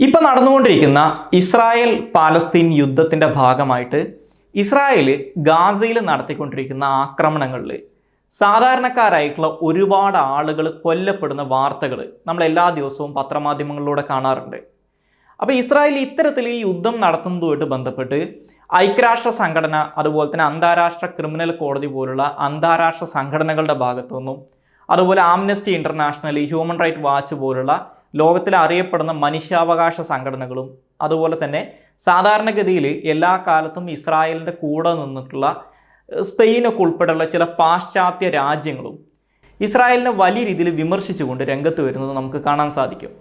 ഇപ്പം നടന്നുകൊണ്ടിരിക്കുന്ന Israel Palestine യുദ്ധത്തിൻ്റെ ഭാഗമായിട്ട് ഇസ്രായേൽ ഗാസയിൽ നടത്തിക്കൊണ്ടിരിക്കുന്ന ആക്രമണങ്ങളിൽ സാധാരണക്കാരായിട്ടുള്ള ഒരുപാട് ആളുകൾ കൊല്ലപ്പെടുന്ന വാർത്തകൾ നമ്മൾ എല്ലാ ദിവസവും പത്രമാധ്യമങ്ങളിലൂടെ കാണാറുണ്ട്. അപ്പോൾ ഇസ്രായേൽ ഇത്തരത്തിൽ ഈ യുദ്ധം നടത്തുന്നതുമായിട്ട് ബന്ധപ്പെട്ട് ഐക്യരാഷ്ട്ര സംഘടന, അതുപോലെ തന്നെ അന്താരാഷ്ട്ര ക്രിമിനൽ കോടതി പോലുള്ള അന്താരാഷ്ട്ര സംഘടനകളുടെ ഭാഗത്തു നിന്നും, അതുപോലെ Amnesty International, Human Right Watch പോലുള്ള ലോകത്തിൽ അറിയപ്പെടുന്ന മനുഷ്യാവകാശ സംഘടനകളും, അതുപോലെ തന്നെ സാധാരണഗതിയിൽ എല്ലാ കാലത്തും ഇസ്രായേലിൻ്റെ കൂടെ നിന്നിട്ടുള്ള സ്പെയിനൊക്കെ ഉൾപ്പെടെയുള്ള ചില പാശ്ചാത്യ രാജ്യങ്ങളും ഇസ്രായേലിനെ വലിയ രീതിയിൽ വിമർശിച്ചുകൊണ്ട് രംഗത്ത് വരുന്നത് നമുക്ക് കാണാൻ സാധിക്കും.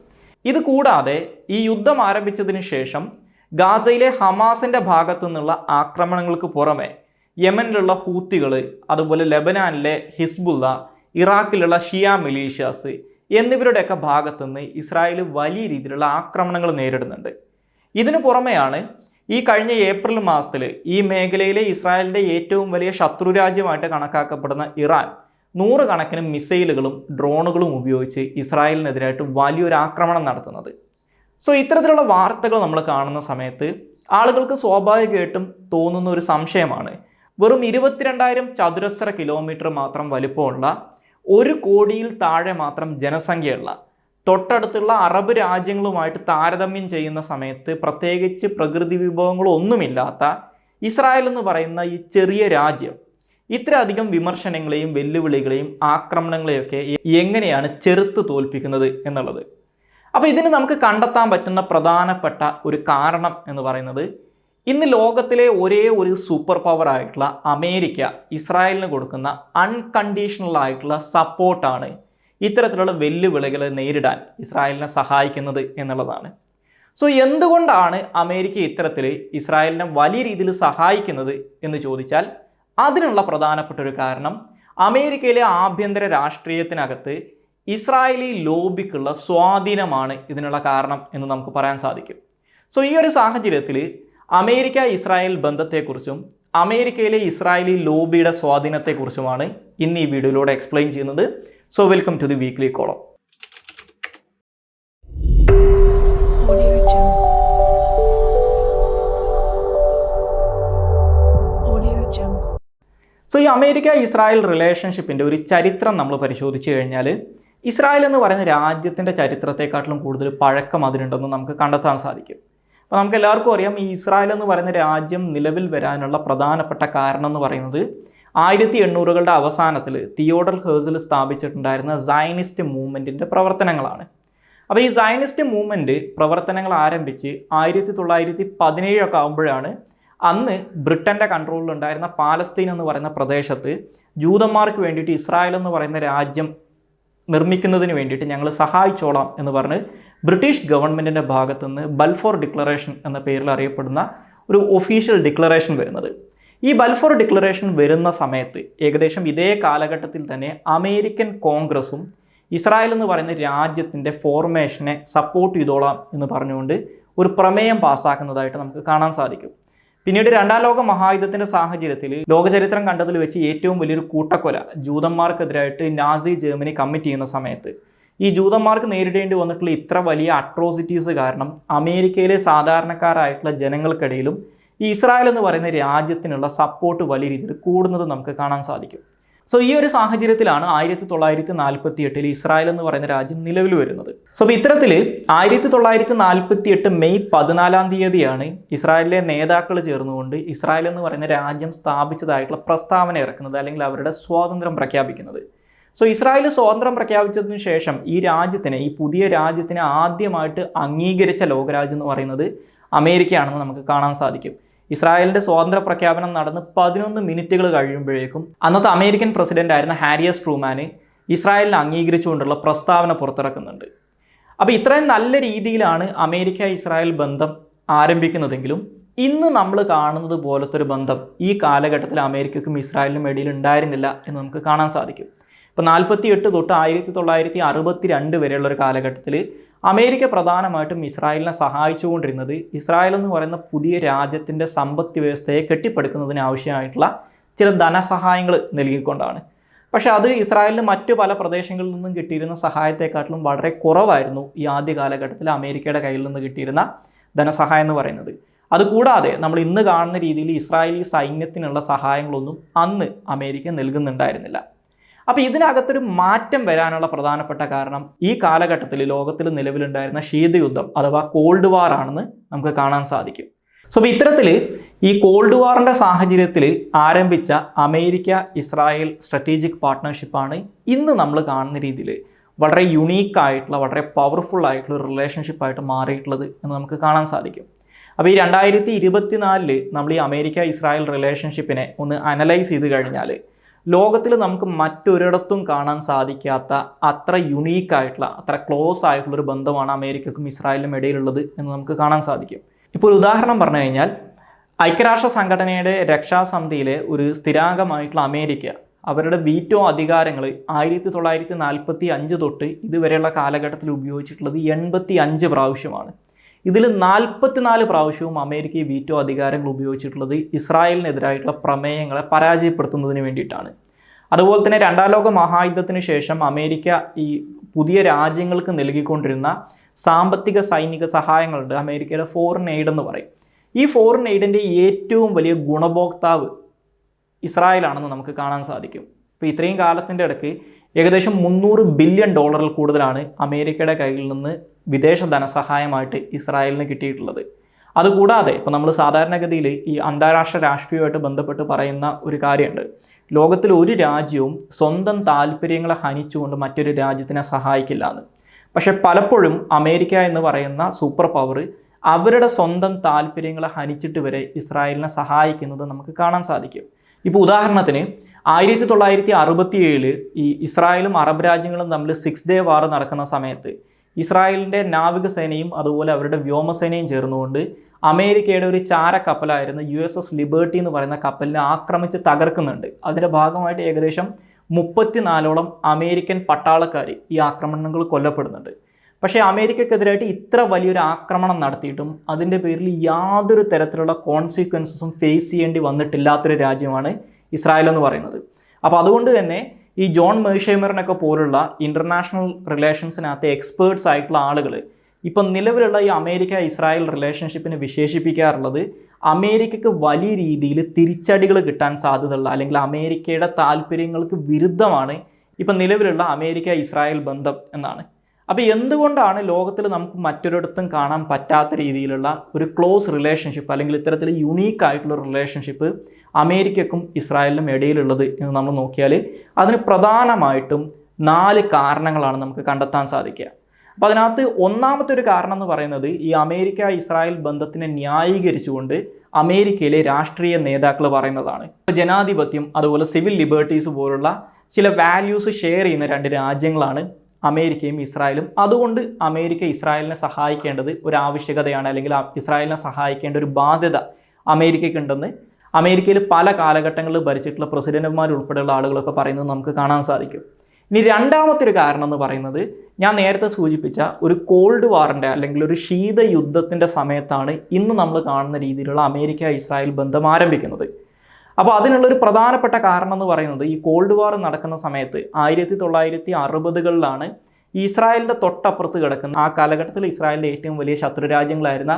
ഇത് കൂടാതെ ഈ യുദ്ധം ആരംഭിച്ചതിന് ശേഷം ഗാസയിലെ ഹമാസിൻ്റെ ഭാഗത്തു നിന്നുള്ള ആക്രമണങ്ങൾക്ക് പുറമെ യമനിലുള്ള ഹൂത്തികൾ, അതുപോലെ ലെബനാനിലെ ഹിസ്ബുള്ള, ഇറാഖിലുള്ള ഷിയ മിലീഷ്യാസ് എന്നിവരുടെയൊക്കെ ഭാഗത്തുനിന്ന് ഇസ്രായേൽ വലിയ രീതിയിലുള്ള ആക്രമണങ്ങൾ നേരിടുന്നുണ്ട്. ഇതിനു പുറമെയാണ് ഈ കഴിഞ്ഞ ഏപ്രിൽ മാസത്തിൽ ഈ മേഖലയിലെ ഇസ്രായേലിൻ്റെ ഏറ്റവും വലിയ ശത്രുരാജ്യമായിട്ട് കണക്കാക്കപ്പെടുന്ന ഇറാൻ നൂറുകണക്കിന് മിസൈലുകളും ഡ്രോണുകളും ഉപയോഗിച്ച് ഇസ്രായേലിനെതിരായിട്ട് വലിയൊരു ആക്രമണം നടത്തുന്നത്. സോ ഇത്തരത്തിലുള്ള വാർത്തകൾ നമ്മൾ കാണുന്ന സമയത്ത് ആളുകൾക്ക് സ്വാഭാവികമായിട്ടും തോന്നുന്ന ഒരു സംശയമാണ്, വെറും 22,000 ചതുരശ്ര കിലോമീറ്റർ മാത്രം വലിപ്പമുള്ള, 1 കോടിയിൽ താഴെ മാത്രം ജനസംഖ്യയുള്ള, തൊട്ടടുത്തുള്ള അറബ് രാജ്യങ്ങളുമായിട്ട് താരതമ്യം ചെയ്യുന്ന സമയത്ത് പ്രത്യേകിച്ച് പ്രകൃതി വിഭവങ്ങളൊന്നുമില്ലാത്ത ഇസ്രായേൽ എന്ന് പറയുന്ന ഈ ചെറിയ രാജ്യം ഇത്രയധികം വിമർശനങ്ങളെയും വെല്ലുവിളികളെയും ആക്രമണങ്ങളെയൊക്കെ എങ്ങനെയാണ് ചെറുത്ത് തോൽപ്പിക്കുന്നത് എന്നുള്ളത്. അപ്പോൾ ഇതിന് നമുക്ക് കണ്ടെത്താൻ പറ്റുന്ന പ്രധാനപ്പെട്ട ഒരു കാരണം എന്ന് പറയുന്നത്, ഇന്ന് ലോകത്തിലെ ഒരേ ഒരു സൂപ്പർ പവർ ആയിട്ടുള്ള അമേരിക്ക ഇസ്രായേലിന് കൊടുക്കുന്ന അൺകണ്ടീഷണൽ ആയിട്ടുള്ള സപ്പോർട്ടാണ് ഇത്തരത്തിലുള്ള വെല്ലുവിളികളെ നേരിടാൻ ഇസ്രായേലിനെ സഹായിക്കുന്നത് എന്നുള്ളതാണ്. സോ എന്തുകൊണ്ടാണ് അമേരിക്ക ഇത്തരത്തിൽ ഇസ്രായേലിനെ വലിയ രീതിയിൽ സഹായിക്കുന്നത് എന്ന് ചോദിച്ചാൽ അതിനുള്ള പ്രധാനപ്പെട്ട ഒരു കാരണം, അമേരിക്കയിലെ ആഭ്യന്തര രാഷ്ട്രീയത്തിനകത്ത് ഇസ്രായേലി ലോബിക്കുള്ള സ്വാധീനമാണ് ഇതിനുള്ള കാരണം എന്ന് നമുക്ക് പറയാൻ സാധിക്കും. സോ ഈ ഒരു സാഹചര്യത്തിൽ അമേരിക്ക ഇസ്രായേൽ ബന്ധത്തെക്കുറിച്ചും അമേരിക്കയിലെ ഇസ്രായേലി ലോബിയുടെ സ്വാധീനത്തെക്കുറിച്ചുമാണ് ഇന്ന് ഈ വീഡിയോയിലൂടെ എക്സ്പ്ലെയിൻ ചെയ്യുന്നത്. So welcome to the weekly column. സോ ഈ അമേരിക്ക ഇസ്രായേൽ റിലേഷൻഷിപ്പിൻ്റെ ഒരു ചരിത്രം നമ്മൾ പരിശോധിച്ച് കഴിഞ്ഞാൽ ഇസ്രായേൽ എന്ന് പറയുന്ന രാജ്യത്തിൻ്റെ ചരിത്രത്തെക്കാട്ടിലും കൂടുതൽ പഴക്കം അതിനുണ്ടെന്ന് നമുക്ക് കണ്ടെത്താൻ സാധിക്കും. അപ്പോൾ നമുക്ക് എല്ലാവർക്കും അറിയാം, ഈ ഇസ്രായേൽ എന്ന് പറയുന്ന രാജ്യം നിലവിൽ വരാനുള്ള പ്രധാനപ്പെട്ട കാരണം എന്ന് പറയുന്നത് 1800കളുടെ അവസാനത്തിൽ തിയോഡർ ഹെർസൽ സ്ഥാപിച്ചിട്ടുണ്ടായിരുന്ന സയനിസ്റ്റ് മൂവ്മെൻറ്റിൻ്റെ പ്രവർത്തനങ്ങളാണ്. അപ്പോൾ ഈ സയനിസ്റ്റ് മൂവ്മെൻറ്റ് പ്രവർത്തനങ്ങൾ ആരംഭിച്ച് 1917 ഒക്കെ ആകുമ്പോഴാണ് അന്ന് ബ്രിട്ടൻ്റെ കൺട്രോളിലുണ്ടായിരുന്ന പാലസ്തീൻ എന്ന് പറയുന്ന പ്രദേശത്ത് ജൂതന്മാർക്ക് വേണ്ടിയിട്ട് ഇസ്രായേൽ എന്ന് പറയുന്ന രാജ്യം നിർമ്മിക്കുന്നതിന് വേണ്ടിയിട്ട് ഞങ്ങൾ സഹായിച്ചോളാം എന്ന് പറഞ്ഞ് ബ്രിട്ടീഷ് ഗവൺമെൻറ്റിൻ്റെ ഭാഗത്തുനിന്ന് ബൽഫോർ ഡിക്ലറേഷൻ എന്ന പേരിൽ അറിയപ്പെടുന്ന ഒരു ഒഫീഷ്യൽ ഡിക്ലറേഷൻ വരുന്നത്. ഈ ബൽഫോർ ഡിക്ലറേഷൻ വരുന്ന സമയത്ത് ഏകദേശം ഇതേ കാലഘട്ടത്തിൽ തന്നെ അമേരിക്കൻ കോൺഗ്രസും ഇസ്രായേൽ എന്ന് പറയുന്ന രാജ്യത്തിൻ്റെ ഫോർമേഷനെ സപ്പോർട്ട് ചെയ്തോളാം എന്ന് പറഞ്ഞുകൊണ്ട് ഒരു പ്രമേയം പാസ്സാക്കുന്നതായിട്ട് നമുക്ക് കാണാൻ സാധിക്കും. പിന്നീട് 2ാം ലോക മഹായുദ്ധത്തിൻ്റെ സാഹചര്യത്തിൽ ലോകചരിത്രം കണ്ടതിൽ വെച്ച് ഏറ്റവും വലിയൊരു കൂട്ടക്കൊല ജൂതന്മാർക്കെതിരായിട്ട് നാസി ജർമ്മനി കമ്മിറ്റ് ചെയ്യുന്ന സമയത്ത് ഈ ജൂതന്മാർക്ക് നേരിടേണ്ടി വന്നിട്ടുള്ള ഇത്ര വലിയ അട്രോസിറ്റീസ് കാരണം അമേരിക്കയിലെ സാധാരണക്കാരായിട്ടുള്ള ജനങ്ങൾക്കിടയിലും ഈ ഇസ്രായേൽ എന്ന് പറയുന്ന രാജ്യത്തിനുള്ള സപ്പോർട്ട് വലിയ രീതിയിൽ കൂടുന്നത് നമുക്ക് കാണാൻ സാധിക്കും. സോ ഈ ഒരു സാഹചര്യത്തിലാണ് 1948 ഇസ്രായേൽ എന്ന് പറയുന്ന രാജ്യം നിലവിൽ വരുന്നത്. സോ അപ്പോൾ ഇത്തരത്തിൽ 1948 മെയ് 14 ഇസ്രായേലിലെ നേതാക്കൾ ചേർന്നുകൊണ്ട് ഇസ്രായേൽ എന്ന് പറയുന്ന രാജ്യം സ്ഥാപിച്ചതായിട്ടുള്ള പ്രസ്താവന ഇറക്കുന്നത്, അല്ലെങ്കിൽ അവരുടെ സ്വാതന്ത്ര്യം പ്രഖ്യാപിക്കുന്നത്. സോ ഇസ്രായേൽ സ്വാതന്ത്ര്യം പ്രഖ്യാപിച്ചതിന് ശേഷം ഈ പുതിയ രാജ്യത്തിനെ ആദ്യമായിട്ട് അംഗീകരിച്ച ലോകരാജ്യം എന്ന് പറയുന്നത് അമേരിക്കയാണെന്ന് നമുക്ക് കാണാൻ സാധിക്കും. ഇസ്രായേലിൻ്റെ സ്വാതന്ത്ര്യ പ്രഖ്യാപനം നടന്ന് 11 മിനിറ്റുകൾ കഴിയുമ്പോഴേക്കും അന്നത്തെ അമേരിക്കൻ പ്രസിഡന്റ് ആയിരുന്ന ഹാരിയസ് ട്രൂമാന് ഇസ്രായേലിനെ അംഗീകരിച്ചുകൊണ്ടുള്ള പ്രസ്താവന പുറത്തിറക്കുന്നുണ്ട്. അപ്പോൾ ഇത്രയും നല്ല രീതിയിലാണ് അമേരിക്ക ഇസ്രായേൽ ബന്ധം ആരംഭിക്കുന്നതെങ്കിലും ഇന്ന് നമ്മൾ കാണുന്നത് പോലത്തെ ഒരു ബന്ധം ഈ കാലഘട്ടത്തിൽ അമേരിക്കയ്ക്കും ഇസ്രായേലിനും ഇടയിൽ ഉണ്ടായിരുന്നില്ല എന്ന് നമുക്ക് കാണാൻ സാധിക്കും. ഇപ്പോൾ 48 തൊട്ട് 1962 വരെയുള്ള ഒരു കാലഘട്ടത്തിൽ അമേരിക്ക പ്രധാനമായിട്ടും ഇസ്രായേലിനെ സഹായിച്ചുകൊണ്ടിരുന്നത് ഇസ്രായേൽ എന്ന് പറയുന്ന പുതിയ രാജ്യത്തിൻ്റെ സമ്പദ് വ്യവസ്ഥയെ കെട്ടിപ്പടുക്കുന്നതിന് ആവശ്യമായിട്ടുള്ള ചില ധനസഹായങ്ങൾ നൽകിക്കൊണ്ടാണ്. പക്ഷേ അത് ഇസ്രായേലിന് മറ്റു പല പ്രദേശങ്ങളിൽ നിന്നും കിട്ടിയിരുന്ന സഹായത്തെക്കാട്ടിലും വളരെ കുറവായിരുന്നു ഈ ആദ്യ കാലഘട്ടത്തിൽ അമേരിക്കയുടെ കയ്യിൽ നിന്ന് കിട്ടിയിരുന്ന ധനസഹായം എന്ന് പറയുന്നത്. അതുകൂടാതെ നമ്മൾ ഇന്ന് കാണുന്ന രീതിയിൽ ഇസ്രായേലി സൈന്യത്തിനുള്ള സഹായങ്ങളൊന്നും അന്ന് അമേരിക്ക നൽകുന്നുണ്ടായിരുന്നില്ല. അപ്പോൾ ഇതിനകത്തൊരു മാറ്റം വരാനുള്ള പ്രധാനപ്പെട്ട കാരണം ഈ കാലഘട്ടത്തിൽ ലോകത്തിൽ നിലവിലുണ്ടായിരുന്ന ശീതയുദ്ധം അഥവാ കോൾഡ് വാർ ആണെന്ന് നമുക്ക് കാണാൻ സാധിക്കും. സോ അപ്പോൾ ഇത്തരത്തിൽ ഈ കോൾഡ് വാറിൻ്റെ സാഹചര്യത്തിൽ ആരംഭിച്ച അമേരിക്ക ഇസ്രായേൽ സ്ട്രാറ്റജിക് പാർട്ട്ണർഷിപ്പാണ് ഇന്ന് നമ്മൾ കാണുന്ന രീതിയിൽ വളരെ യുണീക്കായിട്ടുള്ള വളരെ പവർഫുൾ ആയിട്ടുള്ള ഒരു റിലേഷൻഷിപ്പായിട്ട് മാറിയിട്ടുള്ളത് എന്ന് നമുക്ക് കാണാൻ സാധിക്കും. അപ്പോൾ ഈ 2024 നമ്മൾ ഈ അമേരിക്ക ഇസ്രായേൽ റിലേഷൻഷിപ്പിനെ ഒന്ന് അനലൈസ് ചെയ്ത് കഴിഞ്ഞാൽ ലോകത്തിൽ നമുക്ക് മറ്റൊരിടത്തും കാണാൻ സാധിക്കാത്ത അത്ര യുണീക്കായിട്ടുള്ള അത്ര ക്ലോസ് ആയിട്ടുള്ളൊരു ബന്ധമാണ് അമേരിക്കക്കും ഇസ്രായേലിനും ഇടയിലുള്ളത് എന്ന് നമുക്ക് കാണാൻ സാധിക്കും. ഇപ്പോൾ ഒരു ഉദാഹരണം പറഞ്ഞു കഴിഞ്ഞാൽ ഐക്യരാഷ്ട്ര സംഘടനയുടെ രക്ഷാസമിതിയിലെ ഒരു സ്ഥിരാംഗമായിട്ടുള്ള അമേരിക്ക അവരുടെ വീറ്റോ അധികാരങ്ങൾ 1945 തൊട്ട് ഇതുവരെയുള്ള കാലഘട്ടത്തിൽ ഉപയോഗിച്ചിട്ടുള്ളത് 85 പ്രാവശ്യമാണ്. ഇതിൽ 44 പ്രാവശ്യവും അമേരിക്ക ഈ വീറ്റോ അധികാരങ്ങൾ ഉപയോഗിച്ചിട്ടുള്ളത് ഇസ്രായേലിനെതിരായിട്ടുള്ള പ്രമേയങ്ങളെ പരാജയപ്പെടുത്തുന്നതിന് വേണ്ടിയിട്ടാണ്. അതുപോലെ തന്നെ രണ്ടാം ലോക മഹായുദ്ധത്തിന് ശേഷം അമേരിക്ക ഈ പുതിയ രാജ്യങ്ങൾക്ക് നൽകിക്കൊണ്ടിരുന്ന സാമ്പത്തിക സൈനിക സഹായങ്ങളുണ്ട്, അമേരിക്കയുടെ ഫോറിൻ എയ്ഡ് എന്ന് പറയും. ഈ ഫോറിൻ എയ്ഡിൻ്റെ ഏറ്റവും വലിയ ഗുണഭോക്താവ് ഇസ്രായേലാണെന്ന് നമുക്ക് കാണാൻ സാധിക്കും. ഇപ്പോൾ ഇത്രയും കാലത്തിൻ്റെ ഇടയ്ക്ക് ഏകദേശം $300 ബില്യൺ കൂടുതലാണ് അമേരിക്കയുടെ കയ്യിൽ നിന്ന് വിദേശ ധനസഹായമായിട്ട് ഇസ്രായേലിന് കിട്ടിയിട്ടുള്ളത്. അതുകൂടാതെ ഇപ്പോൾ നമ്മൾ സാധാരണഗതിയിൽ ഈ അന്താരാഷ്ട്ര രാഷ്ട്രീയമായിട്ട് ബന്ധപ്പെട്ട് പറയുന്ന ഒരു കാര്യമുണ്ട്, ലോകത്തിൽ ഒരു രാജ്യവും സ്വന്തം താല്പര്യങ്ങളെ ഹനിച്ചുകൊണ്ട് മറ്റൊരു രാജ്യത്തിനെ സഹായിക്കില്ല എന്ന്. പക്ഷെ പലപ്പോഴും അമേരിക്ക എന്ന് പറയുന്ന സൂപ്പർ പവർ അവരുടെ സ്വന്തം താല്പര്യങ്ങളെ ഹനിച്ചിട്ട് വരെ ഇസ്രായേലിനെ സഹായിക്കുന്നത് നമുക്ക് കാണാൻ സാധിക്കും. ഇപ്പോൾ ഉദാഹരണത്തിന് 1967 ഈ ഇസ്രായേലും അറബ് രാജ്യങ്ങളും തമ്മിൽ 6 ഡേ വാർ നടക്കുന്ന സമയത്ത് ഇസ്രായേലിൻ്റെ നാവികസേനയും അതുപോലെ അവരുടെ വ്യോമസേനയും ചേർന്നുകൊണ്ട് അമേരിക്കയുടെ ഒരു ചാരക്കപ്പലായിരുന്ന USS ലിബർട്ടി എന്ന് പറയുന്ന കപ്പലിനെ ആക്രമിച്ച് തകർക്കുന്നുണ്ട്. അതിൻ്റെ ഭാഗമായിട്ട് ഏകദേശം 34ഓളം അമേരിക്കൻ പട്ടാളക്കാർ ഈ ആക്രമണങ്ങൾ കൊല്ലപ്പെടുന്നുണ്ട്. പക്ഷേ അമേരിക്കക്കെതിരായിട്ട് ഇത്ര വലിയൊരു ആക്രമണം നടത്തിയിട്ടും അതിൻ്റെ പേരിൽ യാതൊരു തരത്തിലുള്ള കോൺസിക്വൻസസും ഫേസ് ചെയ്യേണ്ടി വന്നിട്ടില്ലാത്തൊരു രാജ്യമാണ് ഇസ്രായേൽ എന്ന് പറയുന്നത്. അപ്പോൾ അതുകൊണ്ട് തന്നെ ഈ ജോൺ മെർഷൈമറിനൊക്കെ പോലുള്ള ഇൻ്റർനാഷണൽ റിലേഷൻസിനകത്തെ എക്സ്പേർട്സ് ആയിട്ടുള്ള ആളുകൾ ഇപ്പം നിലവിലുള്ള ഈ അമേരിക്ക ഇസ്രായേൽ റിലേഷൻഷിപ്പിനെ വിശേഷിപ്പിക്കാറുള്ളത് അമേരിക്കയ്ക്ക് വലിയ രീതിയിൽ തിരിച്ചടികൾ കിട്ടാൻ സാധ്യതയുള്ള അല്ലെങ്കിൽ അമേരിക്കയുടെ താല്പര്യങ്ങൾക്ക് വിരുദ്ധമാണ് ഇപ്പം നിലവിലുള്ള അമേരിക്ക ഇസ്രായേൽ ബന്ധം എന്നാണ്. അപ്പോൾ എന്തുകൊണ്ടാണ് ലോകത്തിൽ നമുക്ക് മറ്റൊരിടത്തും കാണാൻ പറ്റാത്ത രീതിയിലുള്ള ഒരു ക്ലോസ് റിലേഷൻഷിപ്പ് അല്ലെങ്കിൽ ഇത്തരത്തിൽ യുണീക്കായിട്ടുള്ള റിലേഷൻഷിപ്പ് അമേരിക്കക്കും ഇസ്രായേലിനും ഇടയിലുള്ളത് എന്ന് നമ്മൾ നോക്കിയാൽ അതിന് പ്രധാനമായിട്ടും 4 കാരണങ്ങളാണ് നമുക്ക് കണ്ടെത്താൻ സാധിക്കുക. അപ്പോൾ അതിനകത്ത് ഒന്നാമത്തെ ഒരു കാരണം എന്ന് പറയുന്നത് ഈ അമേരിക്ക ഇസ്രായേൽ ബന്ധത്തിനെ ന്യായീകരിച്ചുകൊണ്ട് അമേരിക്കയിലെ രാഷ്ട്രീയ നേതാക്കൾ പറയുന്നതാണ്. ജനാധിപത്യം അതുപോലെ സിവിൽ ലിബർട്ടീസ് പോലുള്ള ചില വാല്യൂസ് ഷെയർ ചെയ്യുന്ന 2 രാജ്യങ്ങളാണ് അമേരിക്കയും ഇസ്രായേലും. അതുകൊണ്ട് അമേരിക്ക ഇസ്രായേലിനെ സഹായിക്കേണ്ടത് ഒരു ആവശ്യകതയാണ് അല്ലെങ്കിൽ ഇസ്രായേലിനെ സഹായിക്കേണ്ട ഒരു ബാധ്യത അമേരിക്കയ്ക്കുണ്ടെന്ന് അമേരിക്കയിൽ പല കാലഘട്ടങ്ങളിൽ ഭരിച്ചിട്ടുള്ള പ്രസിഡന്റുമാർ ഉൾപ്പെടെയുള്ള ആളുകളൊക്കെ പറയുന്നത് നമുക്ക് കാണാൻ സാധിക്കും. ഇനി രണ്ടാമത്തെ ഒരു കാരണം എന്ന് പറയുന്നത് ഞാൻ നേരത്തെ സൂചിപ്പിച്ച ഒരു കോൾഡ് വാറിൻ്റെ അല്ലെങ്കിൽ ഒരു ശീതയുദ്ധത്തിൻ്റെ സമയത്താണ് ഇന്ന് നമ്മൾ കാണുന്ന രീതിയിലുള്ള അമേരിക്ക ഇസ്രായേൽ ബന്ധം ആരംഭിക്കുന്നത്. അപ്പോൾ അതിനുള്ളൊരു പ്രധാനപ്പെട്ട കാരണം എന്ന് പറയുന്നത് ഈ കോൾഡ് വാർ നടക്കുന്ന സമയത്ത് 1960കളിലാണ് ഇസ്രായേലിൻ്റെ തൊട്ടപ്പുറത്ത് കിടക്കുന്ന ആ കാലഘട്ടത്തിൽ ഇസ്രായേലിൻ്റെ ഏറ്റവും വലിയ ശത്രു രാജ്യങ്ങളായിരുന്ന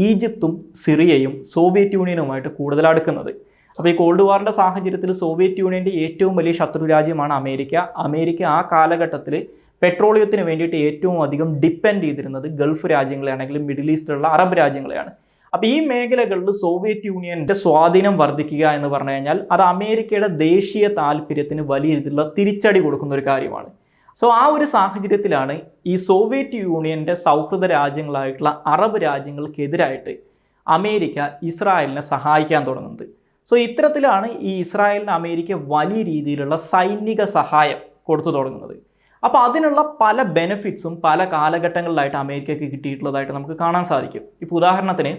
ഈജിപ്തും സിറിയയും സോവിയറ്റ് യൂണിയനുമായിട്ട് കൂടുതൽ അടുക്കുന്നത്. അപ്പോൾ ഈ കോൾഡ് വാറിൻ്റെ സാഹചര്യത്തിൽ സോവിയറ്റ് യൂണിയൻ്റെ ഏറ്റവും വലിയ ശത്രു രാജ്യമാണ് അമേരിക്ക. അമേരിക്ക ആ കാലഘട്ടത്തിൽ പെട്രോളിയത്തിന് വേണ്ടിയിട്ട് ഏറ്റവും അധികം ഡിപ്പെൻഡ് ചെയ്തിരുന്നത് ഗൾഫ് രാജ്യങ്ങളെയാണ് അല്ലെങ്കിൽ മിഡിൽ ഈസ്റ്റിലുള്ള അറബ് രാജ്യങ്ങളെയാണ്. അപ്പോൾ ഈ മേഖലകളിൽ സോവിയറ്റ് യൂണിയൻ്റെ സ്വാധീനം വർദ്ധിക്കുക എന്ന് പറഞ്ഞു കഴിഞ്ഞാൽ അത് അമേരിക്കയുടെ ദേശീയ താല്പര്യത്തിന് വലിയ രീതിയിലുള്ള തിരിച്ചടി കൊടുക്കുന്ന ഒരു കാര്യമാണ്. സോ ആ ഒരു സാഹചര്യത്തിലാണ് ഈ സോവിയറ്റ് യൂണിയൻ്റെ സൗഹൃദ രാജ്യങ്ങളായിട്ടുള്ള അറബ് രാജ്യങ്ങൾക്കെതിരായിട്ട് അമേരിക്ക ഇസ്രായേലിനെ സഹായിക്കാൻ തുടങ്ങുന്നത്. സോ ഇത്തരത്തിലാണ് ഈ ഇസ്രായേലിന് അമേരിക്ക വലിയ രീതിയിലുള്ള സൈനിക സഹായം കൊടുത്തു തുടങ്ങുന്നത്. അപ്പോൾ അതിനുള്ള പല ബെനിഫിറ്റ്സും പല കാലഘട്ടങ്ങളിലായിട്ട് അമേരിക്കയ്ക്ക് കിട്ടിയിട്ടുള്ളതായിട്ട് നമുക്ക് കാണാൻ സാധിക്കും. ഇപ്പോൾ ഉദാഹരണത്തിന്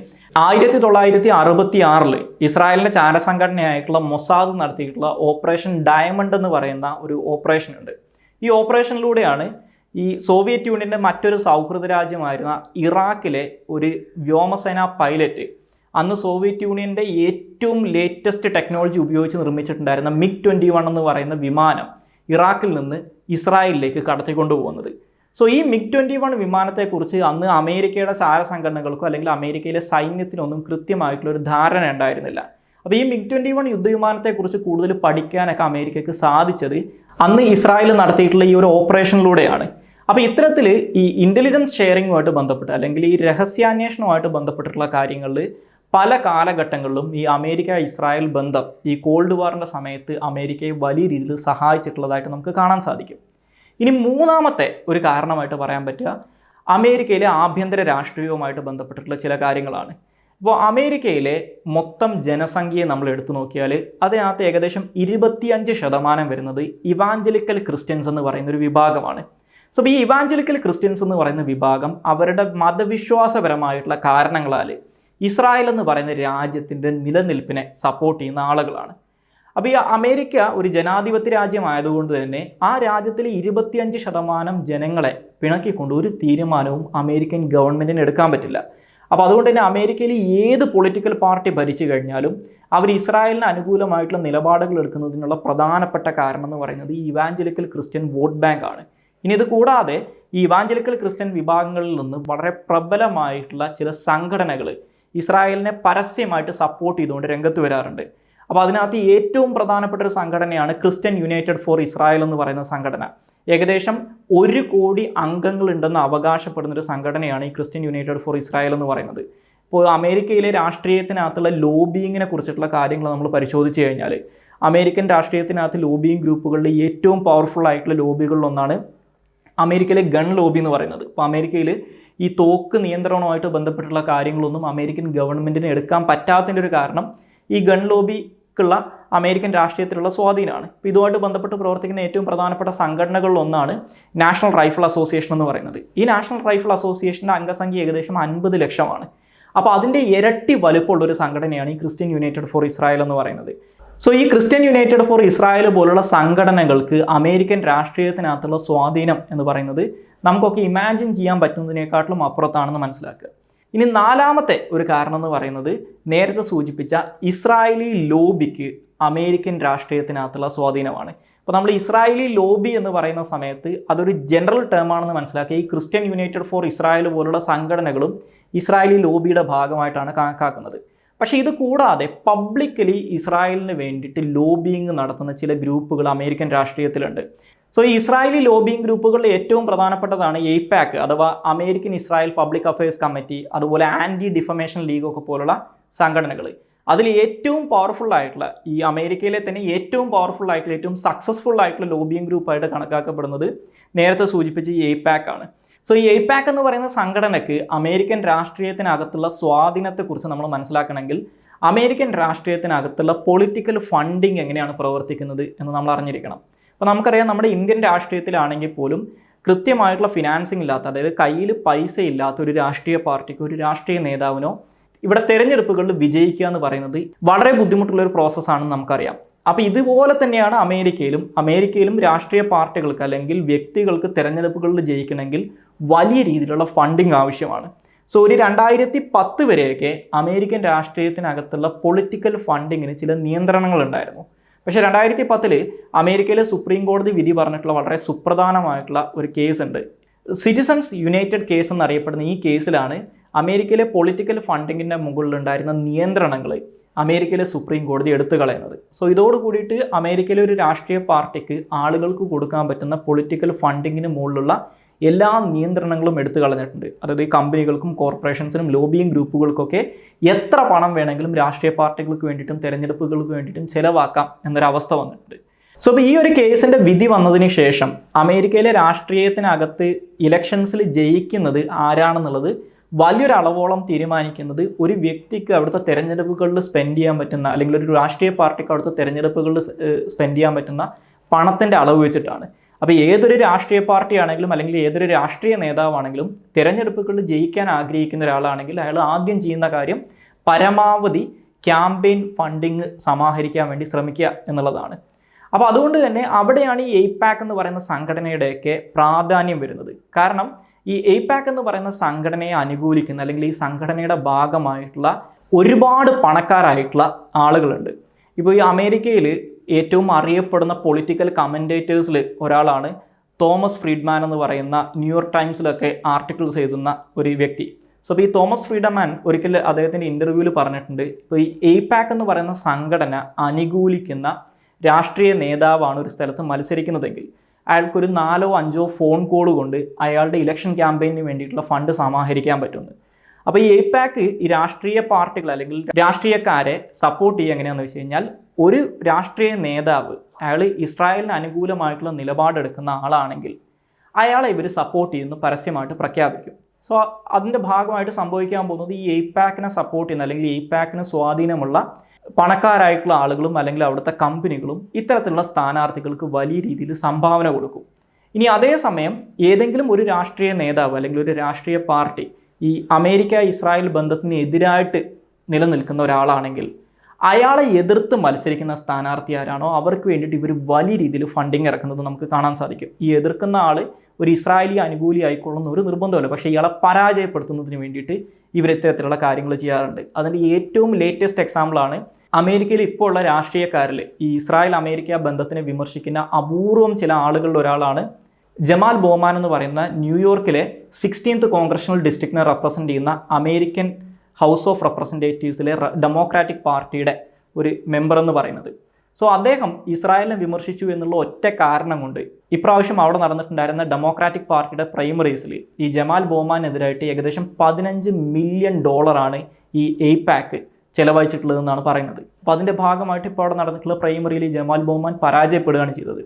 1966 ഇസ്രായേലിൻ്റെ ചാരസംഘടനയായിട്ടുള്ള മൊസാദ് നടത്തിയിട്ടുള്ള ഓപ്പറേഷൻ ഡയമണ്ട് എന്ന് പറയുന്ന ഒരു ഓപ്പറേഷൻ ഉണ്ട്. ഈ ഓപ്പറേഷനിലൂടെയാണ് ഈ സോവിയറ്റ് യൂണിയൻ്റെ മറ്റൊരു സൗഹൃദ രാജ്യമായിരുന്ന ഇറാഖിലെ ഒരു വ്യോമസേന പൈലറ്റ് അന്ന് സോവിയറ്റ് യൂണിയൻ്റെ ഏറ്റവും ലേറ്റസ്റ്റ് ടെക്നോളജി ഉപയോഗിച്ച് നിർമ്മിച്ചിട്ടുണ്ടായിരുന്ന MiG-21 എന്ന് പറയുന്ന വിമാനം ഇറാഖിൽ നിന്ന് ഇസ്രായേലിലേക്ക് കടത്തിക്കൊണ്ടുപോകുന്നത്. സോ ഈ MiG-21 വിമാനത്തെക്കുറിച്ച് അന്ന് അമേരിക്കയുടെ ചാരസംഘടനകൾക്കോ അല്ലെങ്കിൽ അമേരിക്കയിലെ സൈന്യത്തിനൊന്നും കൃത്യമായിട്ടുള്ളൊരു ധാരണ ഉണ്ടായിരുന്നില്ല. അപ്പോൾ ഈ MiG-21 യുദ്ധവിമാനത്തെക്കുറിച്ച് കൂടുതൽ പഠിക്കാനൊക്കെ അമേരിക്കയ്ക്ക് സാധിച്ചത് അന്ന് ഇസ്രായേൽ നടത്തിയിട്ടുള്ള ഈ ഒരു ഓപ്പറേഷനിലൂടെയാണ്. അപ്പോൾ ഇത്തരത്തിൽ ഈ ഇൻ്റലിജൻസ് ഷെയറിങ്ങുമായിട്ട് ബന്ധപ്പെട്ട് അല്ലെങ്കിൽ ഈ രഹസ്യാന്വേഷണവുമായിട്ട് ബന്ധപ്പെട്ടിട്ടുള്ള കാര്യങ്ങളിൽ പല കാലഘട്ടങ്ങളിലും ഈ അമേരിക്ക ഇസ്രായേൽ ബന്ധം ഈ കോൾഡ് വാറിൻ്റെ സമയത്ത് അമേരിക്കയെ വലിയ രീതിയിൽ സഹായിച്ചിട്ടുള്ളതായിട്ട് നമുക്ക് കാണാൻ സാധിക്കും. ഇനി മൂന്നാമത്തെ ഒരു കാരണമായിട്ട് പറയാൻ പറ്റുക അമേരിക്കയിലെ ആഭ്യന്തര രാഷ്ട്രീയവുമായിട്ട് ബന്ധപ്പെട്ടിട്ടുള്ള ചില കാര്യങ്ങളാണ്. ഇപ്പോൾ അമേരിക്കയിലെ മൊത്തം ജനസംഖ്യയെ നമ്മൾ എടുത്തു നോക്കിയാൽ അതിനകത്ത് ഏകദേശം 25% വരുന്നത് ഇവാഞ്ചലിക്കൽ ക്രിസ്ത്യൻസ് എന്ന് പറയുന്ന ഒരു വിഭാഗമാണ്. സോ ഈ ഇവാഞ്ചലിക്കൽ ക്രിസ്ത്യൻസ് എന്ന് പറയുന്ന വിഭാഗം അവരുടെ മതവിശ്വാസപരമായിട്ടുള്ള കാരണങ്ങളാൽ ഇസ്രായേൽ എന്ന് പറയുന്ന രാജ്യത്തിൻ്റെ നിലനിൽപ്പിനെ സപ്പോർട്ട് ചെയ്യുന്ന ആളുകളാണ്. അപ്പോൾ ഈ അമേരിക്ക ഒരു ജനാധിപത്യ രാജ്യമായതുകൊണ്ട് തന്നെ ആ രാജ്യത്തിലെ 25% ജനങ്ങളെ പിണക്കിക്കൊണ്ട് ഒരു തീരുമാനവും അമേരിക്കൻ ഗവൺമെൻറ്റിന് എടുക്കാൻ പറ്റില്ല. അപ്പോൾ അതുകൊണ്ട് തന്നെ അമേരിക്കയിൽ ഏത് പൊളിറ്റിക്കൽ പാർട്ടി ഭരിച്ചു കഴിഞ്ഞാലും അവർ ഇസ്രായേലിന് അനുകൂലമായിട്ടുള്ള നിലപാടുകൾ എടുക്കുന്നതിനുള്ള പ്രധാനപ്പെട്ട കാരണം എന്ന് പറയുന്നത് ഈ ഇവാഞ്ചലിക്കൽ ക്രിസ്ത്യൻ വോട്ട് ബാങ്ക് ആണ്. ഇനി ഇത് കൂടാതെ ഈ ഇവാഞ്ചലിക്കൽ ക്രിസ്ത്യൻ വിഭാഗങ്ങളിൽ നിന്ന് വളരെ പ്രബലമായിട്ടുള്ള ചില സംഘടനകൾ ഇസ്രായേലിനെ പരസ്യമായിട്ട് സപ്പോർട്ട് ചെയ്തുകൊണ്ട് രംഗത്ത് വരാറുണ്ട്. അപ്പോൾ അതിനകത്ത് ഏറ്റവും പ്രധാനപ്പെട്ട ഒരു സംഘടനയാണ് ക്രിസ്ത്യൻ യുണൈറ്റഡ് ഫോർ ഇസ്രായേൽ എന്ന് പറയുന്ന സംഘടന. ഏകദേശം 1 കോടി അംഗങ്ങളുണ്ടെന്ന് അവകാശപ്പെടുന്നൊരു സംഘടനയാണ് ഈ ക്രിസ്ത്യൻ യുണൈറ്റഡ് ഫോർ ഇസ്രായേൽ എന്ന് പറയുന്നത്. ഇപ്പോൾ അമേരിക്കയിലെ രാഷ്ട്രീയത്തിനകത്തുള്ള ലോബിയിങ്ങിനെ കുറിച്ചിട്ടുള്ള കാര്യങ്ങൾ നമ്മൾ പരിശോധിച്ച് കഴിഞ്ഞാൽ അമേരിക്കൻ രാഷ്ട്രീയത്തിനകത്ത് ലോബിയിങ് ഗ്രൂപ്പുകളുടെ ഏറ്റവും പവർഫുൾ ആയിട്ടുള്ള ലോബികളിലൊന്നാണ് അമേരിക്കയിലെ ഗൺ ലോബി എന്ന് പറയുന്നത്. ഇപ്പോൾ അമേരിക്കയിൽ ഈ തോക്ക് നിയന്ത്രണവുമായിട്ട് ബന്ധപ്പെട്ടുള്ള കാര്യങ്ങളൊന്നും അമേരിക്കൻ ഗവൺമെൻറ്റിന് എടുക്കാൻ പറ്റാത്തതിൻ്റെ ഒരു കാരണം ഈ ഗൺ ലോബിക്കുള്ള അമേരിക്കൻ രാഷ്ട്രീയത്തിലുള്ള സ്വാധീനമാണ്. ഇപ്പോൾ ഇതുമായിട്ട് ബന്ധപ്പെട്ട് പ്രവർത്തിക്കുന്ന ഏറ്റവും പ്രധാനപ്പെട്ട സംഘടനകളിലൊന്നാണ് നാഷണൽ റൈഫിൾ അസോസിയേഷൻ എന്ന് പറയുന്നത്. ഈ നാഷണൽ റൈഫിൾ അസോസിയേഷൻ്റെ അംഗസംഖ്യ ഏകദേശം 50 ലക്ഷമാണ്. അപ്പോൾ അതിൻ്റെ ഇരട്ടി വലുപ്പമുള്ള ഒരു സംഘടനയാണ് ഈ ക്രിസ്ത്യൻ യുണൈറ്റഡ് ഫോർ ഇസ്രായേൽ എന്ന് പറയുന്നത്. സോ ഈ ക്രിസ്ത്യൻ യുണൈറ്റഡ് ഫോർ ഇസ്രായേൽ പോലുള്ള സംഘടനകൾക്ക് അമേരിക്കൻ രാഷ്ട്രീയത്തിനകത്തുള്ള സ്വാധീനം എന്ന് പറയുന്നത് നമുക്കൊക്കെ ഇമാജിൻ ചെയ്യാൻ പറ്റുന്നതിനേക്കാട്ടിലും അപ്പുറത്താണെന്ന് മനസ്സിലാക്കുക. ഇനി നാലാമത്തെ ഒരു കാരണം എന്ന് പറയുന്നത് നേരത്തെ സൂചിപ്പിച്ച ഇസ്രായേലി ലോബിക്ക് അമേരിക്കൻ രാഷ്ട്രീയത്തിനകത്തുള്ള സ്വാധീനമാണ്. അപ്പോൾ നമ്മൾ ഇസ്രായേലി ലോബി എന്ന് പറയുന്ന സമയത്ത് അതൊരു ജനറൽ ടേമാണെന്ന് മനസ്സിലാക്കി ഈ ക്രിസ്ത്യൻ യുണൈറ്റഡ് ഫോർ ഇസ്രായേൽ പോലുള്ള സംഘടനകളും ഇസ്രായേലി ലോബിയുടെ ഭാഗമായിട്ടാണ് കണക്കാക്കുന്നത്. പക്ഷേ ഇത് കൂടാതെ പബ്ലിക്കലി ഇസ്രായേലിന് വേണ്ടിയിട്ട് ലോബിയിങ് നടത്തുന്ന ചില ഗ്രൂപ്പുകൾ അമേരിക്കൻ രാഷ്ട്രീയത്തിലുണ്ട്. സോ ഈ ഇസ്രായേലി ലോബിയിങ് ഗ്രൂപ്പുകളിൽ ഏറ്റവും പ്രധാനപ്പെട്ടതാണ് എയ്പാക് അഥവാ American Israel public affairs committee, അതുപോലെ ആൻറ്റി ഡിഫമേഷൻ ലീഗ് ഒക്കെ പോലുള്ള സംഘടനകൾ. അതിൽ ഏറ്റവും പവർഫുൾ ആയിട്ടുള്ള ഈ അമേരിക്കയിലെ തന്നെ ഏറ്റവും പവർഫുൾ ആയിട്ടുള്ള ഏറ്റവും സക്സസ്ഫുൾ ആയിട്ടുള്ള ലോബിയിങ് ഗ്രൂപ്പായിട്ട് കണക്കാക്കപ്പെടുന്നത് നേരത്തെ സൂചിപ്പിച്ച ഈ എയ്പാക് ആണ്. സോ ഈ എയ്പാക് എന്ന് പറയുന്ന സംഘടനയ്ക്ക് അമേരിക്കൻ രാഷ്ട്രീയത്തിനകത്തുള്ള സ്വാധീനത്തെക്കുറിച്ച് നമ്മൾ മനസ്സിലാക്കണമെങ്കിൽ അമേരിക്കൻ രാഷ്ട്രീയത്തിനകത്തുള്ള പൊളിറ്റിക്കൽ ഫണ്ടിങ് എങ്ങനെയാണ് പ്രവർത്തിക്കുന്നത് എന്ന് നമ്മൾ അറിഞ്ഞിരിക്കണം. അപ്പോൾ നമുക്കറിയാം നമ്മുടെ ഇന്ത്യൻ രാഷ്ട്രീയത്തിലാണെങ്കിൽ പോലും കൃത്യമായിട്ടുള്ള ഫിനാൻസിങ് ഇല്ലാത്ത, അതായത് കയ്യിൽ പൈസ ഇല്ലാത്ത ഒരു രാഷ്ട്രീയ പാർട്ടിക്കോ ഒരു രാഷ്ട്രീയ നേതാവിനോ ഇവിടെ തെരഞ്ഞെടുപ്പുകളിൽ വിജയിക്കുക എന്ന് പറയുന്നത് വളരെ ബുദ്ധിമുട്ടുള്ള ഒരു പ്രോസസ്സാണെന്ന് നമുക്കറിയാം. അപ്പോൾ ഇതുപോലെ തന്നെയാണ് അമേരിക്കയിലും രാഷ്ട്രീയ പാർട്ടികൾക്ക് അല്ലെങ്കിൽ വ്യക്തികൾക്ക് തെരഞ്ഞെടുപ്പുകളിൽ ജയിക്കണമെങ്കിൽ വലിയ രീതിയിലുള്ള ഫണ്ടിങ് ആവശ്യമാണ്. സോ ഒരു 2010 വരെയൊക്കെ അമേരിക്കൻ രാഷ്ട്രീയത്തിനകത്തുള്ള പൊളിറ്റിക്കൽ ഫണ്ടിങ്ങിന് ചില നിയന്ത്രണങ്ങൾ ഉണ്ടായിരുന്നു. പക്ഷേ 2010 അമേരിക്കയിലെ സുപ്രീം കോടതി വിധി പറഞ്ഞിട്ടുള്ള വളരെ സുപ്രധാനമായിട്ടുള്ള ഒരു കേസുണ്ട്. സിറ്റിസൺസ് യുണൈറ്റഡ് കേസ് എന്നറിയപ്പെടുന്ന ഈ കേസിലാണ് അമേരിക്കയിലെ പൊളിറ്റിക്കൽ ഫണ്ടിങ്ങിൻ്റെ മുകളിലുണ്ടായിരുന്ന നിയന്ത്രണങ്ങൾ അമേരിക്കയിലെ സുപ്രീം കോടതി എടുത്തു കളയുന്നത്. സോ ഇതോട് കൂടിയിട്ട് അമേരിക്കയിലെ ഒരു രാഷ്ട്രീയ പാർട്ടിക്ക് ആളുകൾക്ക് കൊടുക്കാൻ പറ്റുന്ന പൊളിറ്റിക്കൽ ഫണ്ടിങ്ങിന് മുകളിലുള്ള എല്ലാ നിയന്ത്രണങ്ങളും എടുത്തു കളഞ്ഞിട്ടുണ്ട്. അതായത് ഈ കമ്പനികൾക്കും കോർപ്പറേഷൻസിനും ലോബിയിങ് ഗ്രൂപ്പുകൾക്കൊക്കെ എത്ര പണം വേണമെങ്കിലും രാഷ്ട്രീയ പാർട്ടികൾക്ക് വേണ്ടിയിട്ടും തെരഞ്ഞെടുപ്പുകൾക്ക് വേണ്ടിയിട്ടും ചിലവാക്കാം എന്നൊരവസ്ഥ വന്നിട്ടുണ്ട്. സോ ഇപ്പോൾ ഈ ഒരു കേസിൻ്റെ വിധി വന്നതിന് ശേഷം അമേരിക്കയിലെ രാഷ്ട്രീയത്തിനകത്ത് ഇലക്ഷൻസിൽ ജയിക്കുന്നത് ആരാണെന്നുള്ളത് വലിയൊരു അളവോളം തീരുമാനിക്കുന്നത് ഒരു വ്യക്തിക്ക് അവിടുത്തെ തെരഞ്ഞെടുപ്പുകളിൽ സ്പെൻഡ് ചെയ്യാൻ പറ്റുന്ന, അല്ലെങ്കിൽ ഒരു രാഷ്ട്രീയ പാർട്ടിക്ക് അവിടുത്തെ തെരഞ്ഞെടുപ്പുകളിൽ സ്പെൻഡ് ചെയ്യാൻ പറ്റുന്ന പണത്തിൻ്റെ അളവ് വെച്ചിട്ടാണ്. അപ്പോൾ ഏതൊരു രാഷ്ട്രീയ പാർട്ടി ആണെങ്കിലും അല്ലെങ്കിൽ ഏതൊരു രാഷ്ട്രീയ നേതാവാണെങ്കിലും തിരഞ്ഞെടുപ്പുകളിൽ ജയിക്കാൻ ആഗ്രഹിക്കുന്ന ഒരാളാണെങ്കിൽ അയാൾ ആദ്യം ചെയ്യുന്ന കാര്യം പരമാവധി ക്യാമ്പയിൻ ഫണ്ടിങ് സമാഹരിക്കാൻ വേണ്ടി ശ്രമിക്കുക എന്നുള്ളതാണ്. അപ്പോൾ അതുകൊണ്ട് തന്നെ അവിടെയാണ് ഈ എയ്പാക് എന്ന് പറയുന്ന സംഘടനയുടെയൊക്കെ പ്രാധാന്യം വരുന്നത്. കാരണം ഈ എയ്പാക് എന്ന് പറയുന്ന സംഘടനയെ അനുകൂലിക്കുന്ന അല്ലെങ്കിൽ ഈ സംഘടനയുടെ ഭാഗമായിട്ടുള്ള ഒരുപാട് പണക്കാരായിട്ടുള്ള ആളുകളുണ്ട്. ഇപ്പോൾ ഈ അമേരിക്കയിൽ ഏറ്റവും അറിയപ്പെടുന്ന പൊളിറ്റിക്കൽ കമൻറ്റേറ്റേഴ്സിൽ ഒരാളാണ് തോമസ് ഫ്രീഡ്മാൻ എന്ന് പറയുന്ന ന്യൂയോർക്ക് ടൈംസിലൊക്കെ ആർട്ടിക്കിൾസ് എഴുതുന്ന ഒരു വ്യക്തി. സോ അപ്പോൾ ഈ തോമസ് ഫ്രീഡ്മാൻ ഒരിക്കൽ അദ്ദേഹത്തിൻ്റെ ഇൻ്റർവ്യൂവിൽ പറഞ്ഞിട്ടുണ്ട്, ഇപ്പോൾ ഈ എയ്പാക്ക് എന്ന് പറയുന്ന സംഘടന അനുകൂലിക്കുന്ന രാഷ്ട്രീയ നേതാവാണ് ഒരു സ്ഥലത്ത് മത്സരിക്കുന്നതെങ്കിൽ അയാൾക്കൊരു 4-5 ഫോൺ കോൾ കൊണ്ട് അയാളുടെ ഇലക്ഷൻ ക്യാമ്പയിന് വേണ്ടിയിട്ടുള്ള ഫണ്ട് സമാഹരിക്കാൻ പറ്റുന്നു. അപ്പോൾ ഈ എയ്പാക്ക് ഈ രാഷ്ട്രീയ പാർട്ടികൾ അല്ലെങ്കിൽ രാഷ്ട്രീയക്കാരെ സപ്പോർട്ട് ചെയ്യുക എങ്ങനെയാണെന്ന് വെച്ച് കഴിഞ്ഞാൽ, ഒരു രാഷ്ട്രീയ നേതാവ് അയാൾ ഇസ്രായേലിന് അനുകൂലമായിട്ടുള്ള നിലപാടെടുക്കുന്ന ആളാണെങ്കിൽ അയാളെ ഇവർ സപ്പോർട്ട് ചെയ്യുന്നു പരസ്യമായിട്ട് പ്രഖ്യാപിക്കും. സോ അതിൻ്റെ ഭാഗമായിട്ട് സംഭവിക്കാൻ പോകുന്നത് ഈ എയ്പാക്കിനെ സപ്പോർട്ട് ചെയ്യുന്ന അല്ലെങ്കിൽ എയ്പാക്കിന് സ്വാധീനമുള്ള പണക്കാരായിട്ടുള്ള ആളുകളും അല്ലെങ്കിൽ അവിടുത്തെ കമ്പനികളും ഇത്തരത്തിലുള്ള സ്ഥാനാർത്ഥികൾക്ക് വലിയ രീതിയിൽ സംഭാവന കൊടുക്കും. ഇനി അതേസമയം ഏതെങ്കിലും ഒരു രാഷ്ട്രീയ നേതാവ് അല്ലെങ്കിൽ ഒരു രാഷ്ട്രീയ പാർട്ടി ഈ അമേരിക്ക ഇസ്രായേൽ ബന്ധത്തിന് എതിരായിട്ട് നിലനിൽക്കുന്ന ഒരാളാണെങ്കിൽ അയാളെ എതിർത്ത് മത്സരിക്കുന്ന സ്ഥാനാർത്ഥി ആരാണോ അവർക്ക് വേണ്ടിയിട്ട് ഇവർ വലിയ രീതിയിൽ ഫണ്ടിങ് ഇറക്കുന്നത് നമുക്ക് കാണാൻ സാധിക്കും. ഈ എതിർക്കുന്ന ആൾ ഒരു ഇസ്രായേലി അനുകൂലി ആയിക്കൊള്ളുന്ന ഒരു നിർബന്ധമല്ല, പക്ഷേ ഇയാളെ പരാജയപ്പെടുത്തുന്നതിന് വേണ്ടിയിട്ട് ഇവർ ഇത്തരത്തിലുള്ള കാര്യങ്ങൾ ചെയ്യാറുണ്ട്. അതിൻ്റെ ഏറ്റവും ലേറ്റസ്റ്റ് എക്സാമ്പിളാണ് അമേരിക്കയിൽ ഇപ്പോൾ ഉള്ള രാഷ്ട്രീയക്കാരിൽ ഈ ഇസ്രായേൽ അമേരിക്ക ബന്ധത്തിനെ വിമർശിക്കുന്ന അപൂർവം ചില ആളുകളുടെ ഒരാളാണ് ജമാൽ ബോമാൻ എന്ന് പറയുന്ന ന്യൂയോർക്കിലെ 16th കോൺഗ്രഷണൽ ഡിസ്ട്രിക്റ്റിനെ റെപ്രസെൻ്റ് ചെയ്യുന്ന അമേരിക്കൻ ഹൗസ് ഓഫ് റെപ്രസെൻറ്റേറ്റീവ്സിലെ ഡെമോക്രാറ്റിക് പാർട്ടിയുടെ ഒരു മെമ്പർ എന്ന് പറയുന്നത്. സോ അദ്ദേഹം ഇസ്രായേലിനെ വിമർശിച്ചു എന്നുള്ള ഒറ്റ കാരണം കൊണ്ട് ഇപ്രാവശ്യം അവിടെ നടന്നിട്ടുണ്ടായിരുന്ന ഡെമോക്രാറ്റിക് പാർട്ടിയുടെ പ്രൈമറീസിൽ ഈ ജമാൽ ബോമാനെതിരായിട്ട് ഏകദേശം $15 മില്യൺ ഈ എയ്പാക്ക് ചെലവഴിച്ചിട്ടുള്ളതെന്നാണ് പറയുന്നത്. അപ്പോൾ അതിൻ്റെ ഭാഗമായിട്ട് ഇപ്പോൾ അവിടെ നടന്നിട്ടുള്ള പ്രൈമറിയിൽ ജമാൽ ബോമാൻ പരാജയപ്പെടുകയാണ് ചെയ്തത്.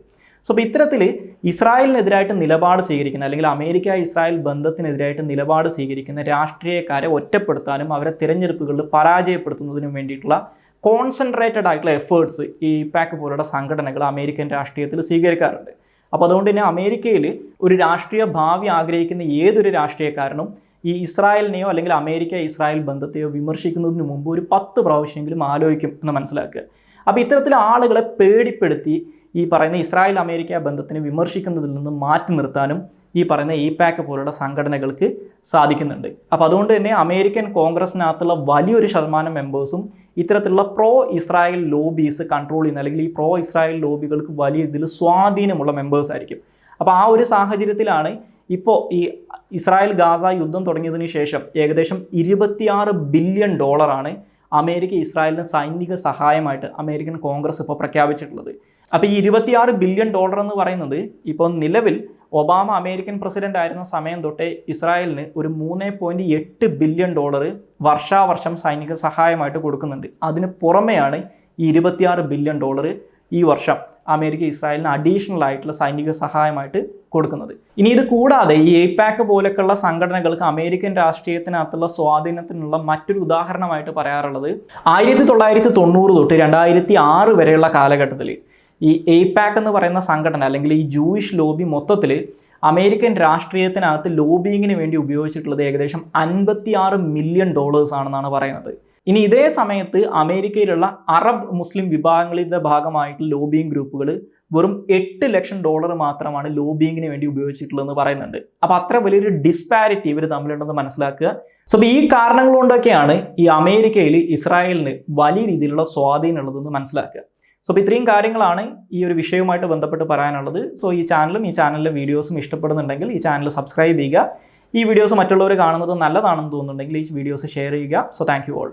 സോ അപ്പോൾ ഇത്തരത്തിൽ ഇസ്രായേലിനെതിരായിട്ട് നിലപാട് സ്വീകരിക്കുന്ന അല്ലെങ്കിൽ അമേരിക്ക ഇസ്രായേൽ ബന്ധത്തിനെതിരായിട്ട് നിലപാട് സ്വീകരിക്കുന്ന രാഷ്ട്രീയക്കാരെ ഒറ്റപ്പെടുത്താനും അവരെ തിരഞ്ഞെടുപ്പുകളിൽ പരാജയപ്പെടുത്തുന്നതിനും വേണ്ടിയിട്ടുള്ള കോൺസെൻട്രേറ്റഡ് ആയിട്ടുള്ള എഫേർട്സ് ഈ പാക്ക് പോലുള്ള സംഘടനകൾ അമേരിക്കൻ രാഷ്ട്രീയത്തിൽ സ്വീകരിക്കാറുണ്ട്. അപ്പോൾ അതുകൊണ്ട് തന്നെ അമേരിക്കയിൽ ഒരു രാഷ്ട്രീയ ഭാവി ആഗ്രഹിക്കുന്ന ഏതൊരു രാഷ്ട്രീയക്കാരനും ഈ ഇസ്രായേലിനെയോ അല്ലെങ്കിൽ അമേരിക്ക ഇസ്രായേൽ ബന്ധത്തെയോ വിമർശിക്കുന്നതിന് മുമ്പ് ഒരു 10 പ്രാവശ്യമെങ്കിലും ആലോചിക്കും എന്ന് മനസ്സിലാക്കുക. അപ്പോൾ ഇത്തരത്തിൽ ആളുകളെ പേടിപ്പെടുത്തി ഈ പറയുന്ന ഇസ്രായേൽ അമേരിക്ക ബന്ധത്തിനെ വിമർശിക്കുന്നതിൽ നിന്ന് മാറ്റി നിർത്താനും ഈ പറയുന്ന എയ്പാക്ക് പോലുള്ള സംഘടനകൾക്ക് സാധിക്കുന്നുണ്ട്. അപ്പോൾ അതുകൊണ്ട് തന്നെ അമേരിക്കൻ കോൺഗ്രസിനകത്തുള്ള വലിയൊരു ശതമാനം മെമ്പേഴ്സും ഇത്തരത്തിലുള്ള പ്രോ ഇസ്രായേൽ ലോബീസ് കൺട്രോൾ ചെയ്യുന്ന അല്ലെങ്കിൽ ഈ പ്രോ ഇസ്രായേൽ ലോബികൾക്ക് വലിയ ഇതിൽ സ്വാധീനമുള്ള മെമ്പേഴ്സ് ആയിരിക്കും. അപ്പോൾ ആ ഒരു സാഹചര്യത്തിലാണ് ഇപ്പോൾ ഈ ഇസ്രായേൽ ഗാസ യുദ്ധം തുടങ്ങിയതിന് ശേഷം ഏകദേശം $26 ബില്യൺ അമേരിക്ക ഇസ്രായേലിന് സൈനിക സഹായമായിട്ട് അമേരിക്കൻ കോൺഗ്രസ് ഇപ്പോൾ പ്രഖ്യാപിച്ചിട്ടുള്ളത്. അപ്പോൾ ഈ $26 ബില്യൺ എന്ന് പറയുന്നത് ഇപ്പോൾ നിലവിൽ ഒബാമ അമേരിക്കൻ പ്രസിഡന്റ് ആയിരുന്ന സമയം തൊട്ടേ ഇസ്രായേലിന് ഒരു $3.8 ബില്യൺ വർഷാവർഷം സൈനിക സഹായമായിട്ട് കൊടുക്കുന്നുണ്ട്. അതിന് പുറമെയാണ് ഈ $26 ബില്യൺ ഈ വർഷം അമേരിക്ക ഇസ്രായേലിന് അഡീഷണൽ ആയിട്ടുള്ള സൈനിക സഹായമായിട്ട് കൊടുക്കുന്നത്. ഇനി ഇത് കൂടാതെ ഈ എയ്പാക്ക് പോലെയൊക്കെയുള്ള സംഘടനകൾക്ക് അമേരിക്കൻ രാഷ്ട്രീയത്തിനകത്തുള്ള സ്വാധീനത്തിനുള്ള മറ്റൊരു ഉദാഹരണമായിട്ട് പറയാറുള്ളത് 1990 തൊട്ട് 2006 വരെയുള്ള കാലഘട്ടത്തിൽ ഈ എയ്പാക്ക് എന്ന് പറയുന്ന സംഘടന അല്ലെങ്കിൽ ഈ ജൂയിഷ് ലോബി മൊത്തത്തിൽ അമേരിക്കൻ രാഷ്ട്രീയത്തിനകത്ത് ലോബിയിങ്ങിന് വേണ്ടി ഉപയോഗിച്ചിട്ടുള്ളത് ഏകദേശം $56 മില്യൺ ആണെന്നാണ് പറയുന്നത്. ഇനി ഇതേ സമയത്ത് അമേരിക്കയിലുള്ള അറബ് മുസ്ലിം വിഭാഗങ്ങളുടെ ഭാഗമായിട്ടുള്ള ലോബിയിങ് ഗ്രൂപ്പുകൾ വെറും $8 ലക്ഷം മാത്രമാണ് ലോബിയിങ്ങിന് വേണ്ടി ഉപയോഗിച്ചിട്ടുള്ളതെന്ന് പറയുന്നുണ്ട്. അപ്പോൾ അത്ര വലിയൊരു ഡിസ്പാരിറ്റി ഇവർ തമ്മിലുണ്ടെന്ന് മനസ്സിലാക്കുക. സോ അപ്പോൾ ഈ കാരണങ്ങൾ കൊണ്ടൊക്കെയാണ് ഈ അമേരിക്കയിൽ ഇസ്രായേലിന് വലിയ രീതിയിലുള്ള സ്വാധീനം ഉള്ളതെന്ന് മനസ്സിലാക്കുക. സോ അപ്പോൾ ഇത്രയും കാര്യങ്ങളാണ് ഈ ഒരു വിഷയവുമായിട്ട് ബന്ധപ്പെട്ട് പറയാനുള്ളത്. സോ ഈ ചാനലിലെ വീഡിയോസും ഇഷ്ടപ്പെടുന്നുണ്ടെങ്കിൽ ഈ ചാനൽ സബ്സ്ക്രൈബ് ചെയ്യുക. ഈ വീഡിയോസ് മറ്റുള്ളവർ കാണുന്നത് നല്ലതാണെന്ന് തോന്നുന്നുണ്ടെങ്കിൽ ഈ വീഡിയോസ് ഷെയർ ചെയ്യുക. So thank you all.